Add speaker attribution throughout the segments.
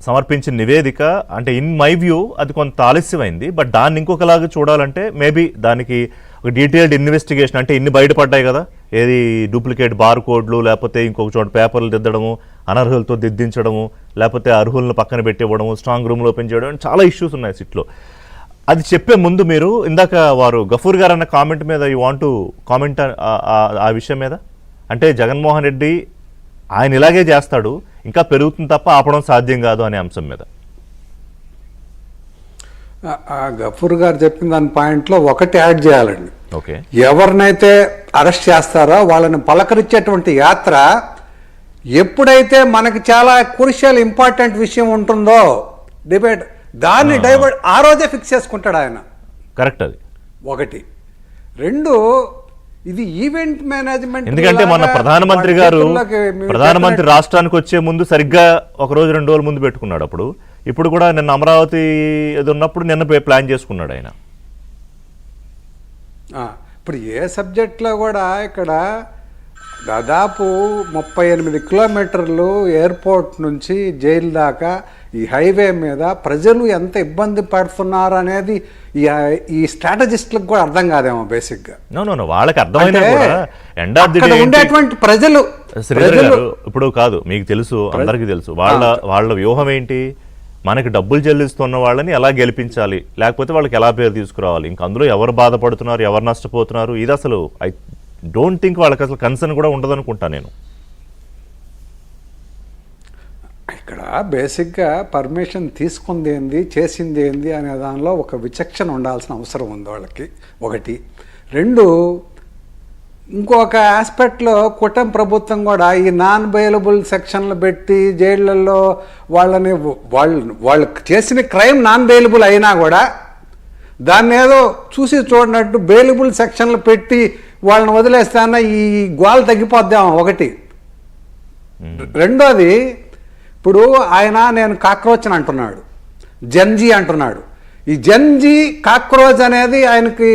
Speaker 1: సమర్పించిన నివేదిక అంటే ఇన్ మై వ్యూ అది కొంత ఆలస్యమైంది. బట్ దాన్ని ఇంకొకలాగా చూడాలంటే మేబీ దానికి ఒక డీటెయిల్డ్ ఇన్వెస్టిగేషన్, అంటే ఇన్ని బయటపడ్డాయి కదా, ఏది డూప్లికేట్ బార్ కోడ్లు, లేకపోతే ఇంకొక చోట పేపర్లు దిద్దడము, అనర్హులతో దిద్దించడము, లేకపోతే అర్హులను పక్కన పెట్టివ్వడము, స్ట్రాంగ్ రూమ్లో ఓపెన్ చేయడం, చాలా ఇష్యూస్ ఉన్నాయి సిట్లో. అది చెప్పే ముందు మీరు ఇందాక వారు గఫూర్ గారు అన్న కామెంట్ మీద యూ వాంట్ టు కామెంట్ ఆ విషయం మీద? అంటే జగన్మోహన్ రెడ్డి ఆయన ఇలాగే చేస్తాడు, ఇంకా పెరుగుతుంది తప్ప ఆపడం సాధ్యం కాదు అనే అంశం మీద.
Speaker 2: గఫూర్ గారు చెప్పిన దాని పాయింట్లో ఒకటి యాడ్ చేయాలండి.
Speaker 1: ఓకే,
Speaker 2: ఎవరినైతే అరెస్ట్ చేస్తారో వాళ్ళని పలకరించేటువంటి యాత్ర ఎప్పుడైతే మనకి చాలా క్రూషియల్ ఇంపార్టెంట్ విషయం ఉంటుందో డిబేట్, దాన్ని డైవర్ట్ ఆ రోజే ఫిక్స్ చేసుకుంటాడు ఆయన.
Speaker 1: కరెక్ట్, అది
Speaker 2: ఒకటి. రెండు, ఇది ఈవెంట్ మేనేజ్మెంట్.
Speaker 1: ఎందుకంటే మన ప్రధానమంత్రి రాష్ట్రానికి వచ్చే ముందు సరిగ్గా ఒక రోజు 2 రోజుల ముందు పెట్టుకున్నాడు. అప్పుడు ఇప్పుడు కూడా నిన్న అమరావతి ఏది ఉన్నప్పుడు నిన్న ప్లాన్ చేసుకున్నాడు ఆయన.
Speaker 2: ఇప్పుడు ఏ సబ్జెక్ట్లో కూడా ఇక్కడ దాదాపు 38 కిలోమీటర్లు ఎయిర్పోర్ట్ నుంచి జైలు దాకా ఈ హైవే మీద ప్రజలు ఎంత ఇబ్బంది పడుతున్నారు అనేది ఈ స్ట్రాటజిస్టులకు కూడా అర్థం కాదేమో బేసిక్గా.
Speaker 1: వాళ్ళకి అర్థమైనా
Speaker 2: ఉండేటువంటి ప్రజలు
Speaker 1: ఇప్పుడు కాదు, మీకు తెలుసు, అందరికీ తెలుసు వాళ్ళ వ్యూహం ఏంటి, మనకి డబ్బులు చెల్లిస్తున్న వాళ్ళని ఎలా గెలిపించాలి, లేకపోతే వాళ్ళకి ఎలా పేరు తీసుకురావాలి. ఇంక అందులో ఎవరు బాధపడుతున్నారు, ఎవరు నష్టపోతున్నారు, ఇది అసలు ఐ డోంట్ థింక్ వాళ్ళకి అసలు కన్సర్న్ కూడా ఉండదనుకుంటా నేను.
Speaker 2: ఇక్కడ బేసిక్గా పర్మిషన్ తీసుకుంది ఏంది, చేసింది ఏంది అనే దానిలో ఒక విచక్షణ ఉండాల్సిన అవసరం ఉంది వాళ్ళకి. ఒకటి. రెండు, ఇంకొక ఆస్పెక్ట్లో కూటమి ప్రభుత్వం కూడా ఈ నాన్ బెయిలబుల్ సెక్షన్లు పెట్టి జైళ్లలో వాళ్ళని వాళ్ళు చేసిన క్రైమ్ నాన్ బెయిలబుల్ అయినా కూడా దాన్ని ఏదో చూసి చూడనట్టు బెయిలబుల్ సెక్షన్లు పెట్టి వాళ్ళని వదిలేస్తాన ఈ గోల తగ్గిపోద్దాం. ఒకటి. రెండోది, ఇప్పుడు ఆయన నేను కాక్రోచ్ అని అంటున్నాడు, జన్జీ అంటున్నాడు. ఈ జన్జీ కాక్రోచ్ అనేది ఆయనకి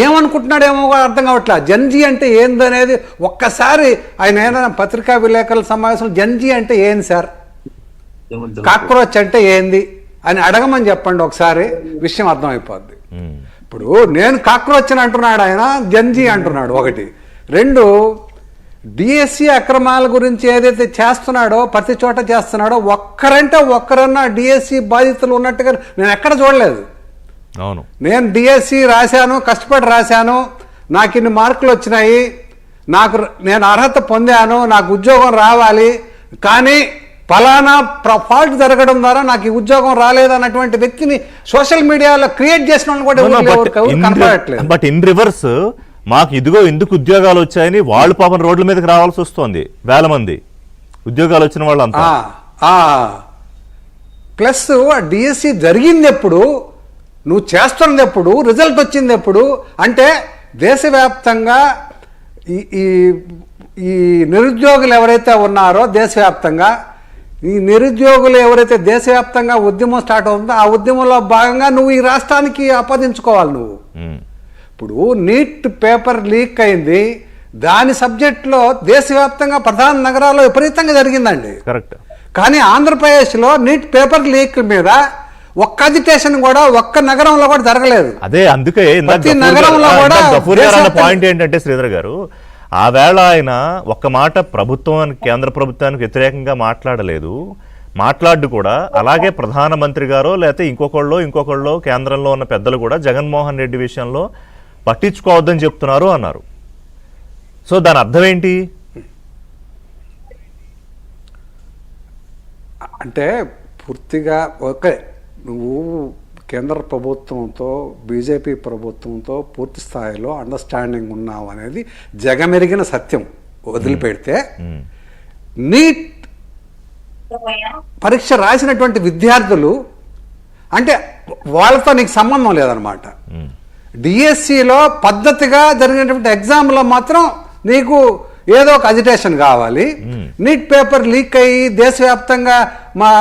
Speaker 2: ఏమనుకుంటున్నాడేమో అర్థం కావట్లే. జన్జీ అంటే ఏందనేది ఒక్కసారి ఆయన ఏదైనా పత్రికా విలేకరుల సమావేశంలో జన్జీ అంటే ఏంది సార్, కాక్రోచ్ అంటే ఏంది అని అడగమని చెప్పండి, ఒకసారి విషయం అర్థమైపోద్ది. ఇప్పుడు నేను కాక్రోచ్ అని అంటున్నాడు ఆయన, జన్జీ అంటున్నాడు. ఒకటి. రెండు, డిఎస్సి అక్రమాల గురించి ఏదైతే చేస్తున్నాడో ప్రతి చోట చేస్తున్నాడో ఒక్కరంటే ఒక్కరన్నా డిఎస్సి బాధితులు ఉన్నట్టుగా నేను ఎక్కడ చూడలేదు.
Speaker 1: అవును,
Speaker 2: నేను డిఎస్సి రాశాను, కష్టపడి రాశాను, నాకు ఇన్ని మార్కులు వచ్చినాయి, నేను అర్హత పొందాను, నాకు ఉద్యోగం రావాలి, కానీ ఫలానా ఫాల్ట్ జరగడం ద్వారా నాకు ఈ ఉద్యోగం రాలేదు అన్నటువంటి వ్యక్తిని సోషల్ మీడియాలో క్రియేట్ చేసిన వాళ్ళు కూడా కనపడట్లేదు.
Speaker 1: బట్ ఇన్ రివర్స్ మాకు ఇదిగో ఎందుకు ఉద్యోగాలు వచ్చాయని వాళ్ళు పాపం రోడ్ల మీదకి రావాల్సి వస్తుంది. వేల మంది ఉద్యోగాలు వచ్చిన వాళ్ళంతా.
Speaker 2: ప్లస్ డిఎస్సి జరిగింది ఎప్పుడు, నువ్వు చేస్తున్నది ఎప్పుడు, రిజల్ట్ వచ్చింది ఎప్పుడు అంటే దేశవ్యాప్తంగా ఈ నిరుద్యోగులు ఎవరైతే ఉన్నారో దేశవ్యాప్తంగా, ఈ నిరుద్యోగులు ఎవరైతే దేశవ్యాప్తంగా ఉద్యమం స్టార్ట్ అవుతుందో ఆ ఉద్యమంలో భాగంగా నువ్వు ఈ రాష్ట్రానికి ఆపాదించుకోవాలి. నువ్వు ఇప్పుడు నీట్ పేపర్ లీక్ అయింది, దాని సబ్జెక్టులో దేశవ్యాప్తంగా ప్రధాన నగరాల్లో విపరీతంగా జరిగిందండి.
Speaker 1: కరెక్ట్.
Speaker 2: కానీ ఆంధ్రప్రదేశ్లో నీట్ పేపర్ లీక్ మీద ఒక్క అజిటేషన్ కూడా ఒక్క నగరంలో కూడా జరగలేదు.
Speaker 1: అదే అందుకే
Speaker 2: ప్రతి నగరంలో కూడా
Speaker 1: పాయింట్ ఏంటంటే శ్రీధర్ గారు, ఆ వేళ ఆయన ఒక్క మాట ప్రభుత్వానికి, కేంద్ర ప్రభుత్వానికి వ్యతిరేకంగా మాట్లాడలేదు. మాట్లాడు కూడా అలాగే ప్రధానమంత్రి గారో లేకపోతే ఇంకొకళ్ళో కేంద్రంలో ఉన్న పెద్దలు కూడా జగన్మోహన్ రెడ్డి విషయంలో పట్టించుకోవద్దని చెప్తున్నారు అన్నారు. సో దాని అర్థం ఏంటి
Speaker 2: అంటే పూర్తిగా ఓకే, నువ్వు కేంద్ర ప్రభుత్వంతో బీజేపీ ప్రభుత్వంతో పూర్తి స్థాయిలో అండర్స్టాండింగ్ ఉన్నావు అనేది జగమెరిగిన సత్యం. వదిలిపెడితే నీట్ పరీక్ష రాసినటువంటి విద్యార్థులు అంటే వాళ్ళతో నీకు సంబంధం లేదనమాట. డిఎస్సిలో పద్ధతిగా జరిగినటువంటి ఎగ్జామ్లో మాత్రం నీకు ఏదో ఒక అజిటేషన్ కావాలి. నీట్ పేపర్ లీక్ అయ్యి దేశవ్యాప్తంగా మా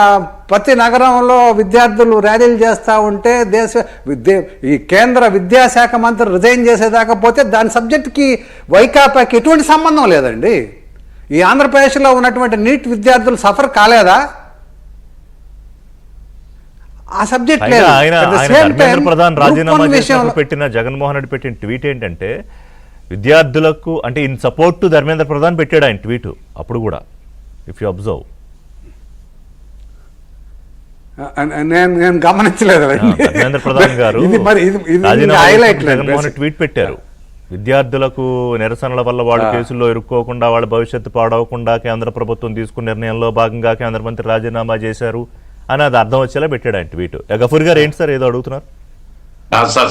Speaker 2: ప్రతి నగరంలో విద్యార్థులు ర్యాలీలు చేస్తూ ఉంటే ఈ కేంద్ర విద్యాశాఖ మంత్రి రిజైన్ చేసేదాకపోతే దాని సబ్జెక్ట్కి వైకాపాకి ఎటువంటి సంబంధం లేదండి. ఈ ఆంధ్రప్రదేశ్లో ఉన్నటువంటి నీట్ విద్యార్థులు సఫర్ కాలేదా? ఆ సబ్జెక్ట్
Speaker 1: పైగా
Speaker 2: లేదు.
Speaker 1: ఆయన
Speaker 2: At the
Speaker 1: ఆయన
Speaker 2: same
Speaker 1: Dharmendra
Speaker 2: time,
Speaker 1: Pradhan
Speaker 2: group
Speaker 1: రాజీనామా
Speaker 2: one
Speaker 1: చేసినప్పుడు
Speaker 2: విషయంలో
Speaker 1: పెట్టిన జగన్మోహన్ రెడ్డి పెట్టిన ట్వీట్ ఏంటంటే విద్యార్థులకు అంటే in support to Dharmendra Pradhan పెట్టాడు ఆయన ట్వీట్ అప్పుడు కూడా ఇఫ్ యు అబ్జర్వ్.
Speaker 2: నేను గమనించలేదు అవన్నీ.
Speaker 1: ధర్మేంద్ర ప్రధాన్ గారు
Speaker 2: ఇది మరి ఇది
Speaker 1: రాజీనామా
Speaker 2: హైలైట్
Speaker 1: చేసినప్పుడు జగన్మోహన్ రెడ్డి ట్వీట్ పెట్టారు. విద్యార్థులకు నిరసనల వల్ల వాళ్ళు కేసుల్లో ఇరుక్కోకుండా వాళ్ళ భవిష్యత్తు పాడవకుండా కేంద్ర ప్రభుత్వం తీసుకున్న నిర్ణయంలో భాగంగా కేంద్ర మంత్రి రాజీనామా చేశారు అని అది అర్థం వచ్చేలా పెట్టాడు ఆయన ట్వీట్. గఫూర్ గారు ఏంటి సార్ ఏదో అడుగుతున్నారు?
Speaker 3: సార్